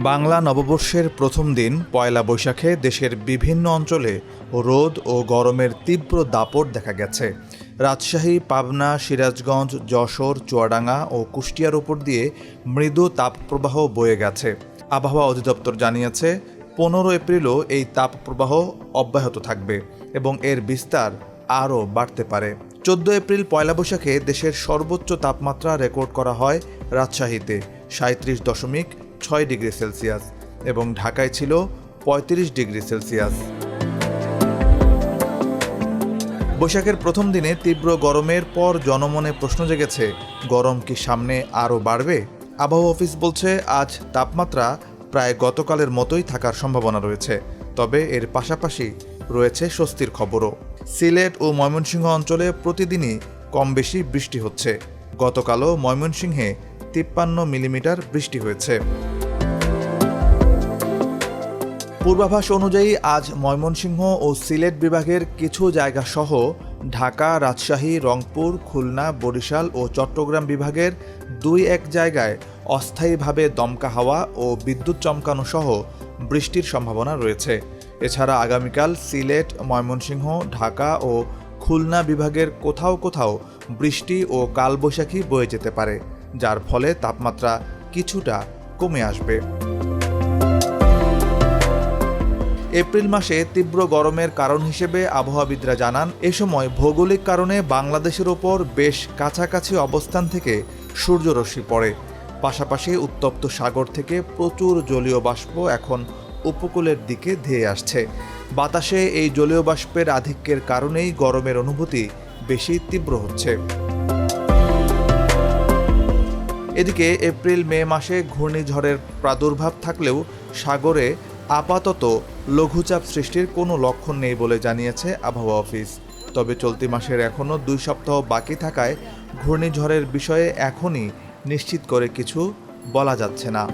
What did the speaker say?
বাংলা নববর্ষের প্রথম দিন পয়লা বৈশাখে দেশের বিভিন্ন অঞ্চলে রোদ ও গরমের তীব্র দাপট দেখা গেছে। রাজশাহী, পাবনা, সিরাজগঞ্জ, যশোর, চুয়াডাঙ্গা ও কুষ্টিয়ার উপর দিয়ে মৃদু তাপপ্রবাহ বয়ে গেছে। আবহাওয়া অধিদপ্তর জানিয়েছে 15 এপ্রিলও এই তাপপ্রবাহ অব্যাহত থাকবে এবং এর বিস্তার আরও বাড়তে পারে। 14 এপ্রিল পয়লা বৈশাখে দেশের সর্বোচ্চ তাপমাত্রা রেকর্ড করা হয় রাজশাহীতে 37.6 ডিগ্রি সেলসিয়াস এবং ঢাকায় ছিল 35 ডিগ্রি সেলসিয়াস। বৈশাখের প্রথম দিনে তীব্র গরমের পর জনমনে প্রশ্ন জেগেছে, গরম কি সামনে আরও বাড়বে? আবহাওয়া অফিস বলছে আজ তাপমাত্রা প্রায় গতকালের মতোই থাকার সম্ভাবনা রয়েছে, তবে এর পাশাপাশি রয়েছে স্বস্তির খবরও। সিলেট ও ময়মনসিংহ অঞ্চলে প্রতিদিনই কম বেশি বৃষ্টি হচ্ছে। গতকালও ময়মনসিংহে 53 মিলিমিটার বৃষ্টি হয়েছে। পূর্বাভাস অনুযায়ী আজ ময়মনসিংহ ও সিলেট বিভাগের কিছু জায়গা সহ ঢাকা, রাজশাহী, রংপুর, খুলনা, বরিশাল ও চট্টগ্রাম বিভাগের 2-1 জায়গায় অস্থায়ীভাবে দমকা হাওয়া ও বিদ্যুৎ চমকানো সহ বৃষ্টির সম্ভাবনা রয়েছে। এছাড়া আগামীকাল সিলেট, ময়মনসিংহ, ঢাকা ও খুলনা বিভাগের কোথাও কোথাও বৃষ্টি ও কালবৈশাখী বয়ে যেতে পারে, যার ফলে তাপমাত্রা কিছুটা কমে আসবে। এপ্রিল মাসে তীব্র গরমের কারণ হিসেবে আবহাওয়াবিদরা জানান, এ সময় ভৌগোলিক কারণে বাংলাদেশের ওপর বেশ কাছাকাছি অবস্থান থেকে সূর্যরশ্মি পড়ে। পাশাপাশি উত্তপ্ত সাগর থেকে প্রচুর জলীয় বাষ্প এখন উপকূলের দিকে ধেয়ে আসছে। বাতাসে এই জলীয় বাষ্পের আধিক্যের কারণেই গরমের অনুভূতি বেশি তীব্র হচ্ছে। এদিকে এপ্রিল-মে মাসে ঘূর্ণিঝড়ের প্রাদুর্ভাব থাকলেও সাগরে আপাতত লঘুচাপ সৃষ্টির কোনো লক্ষণ নেই বলে জানিয়েছে আবহাওয়া অফিস। তবে চলতি মাসের এখনও 2 সপ্তাহ বাকি থাকায় ঘূর্ণিঝড়ের বিষয়ে এখনই নিশ্চিত করে কিছু বলা যাচ্ছে না।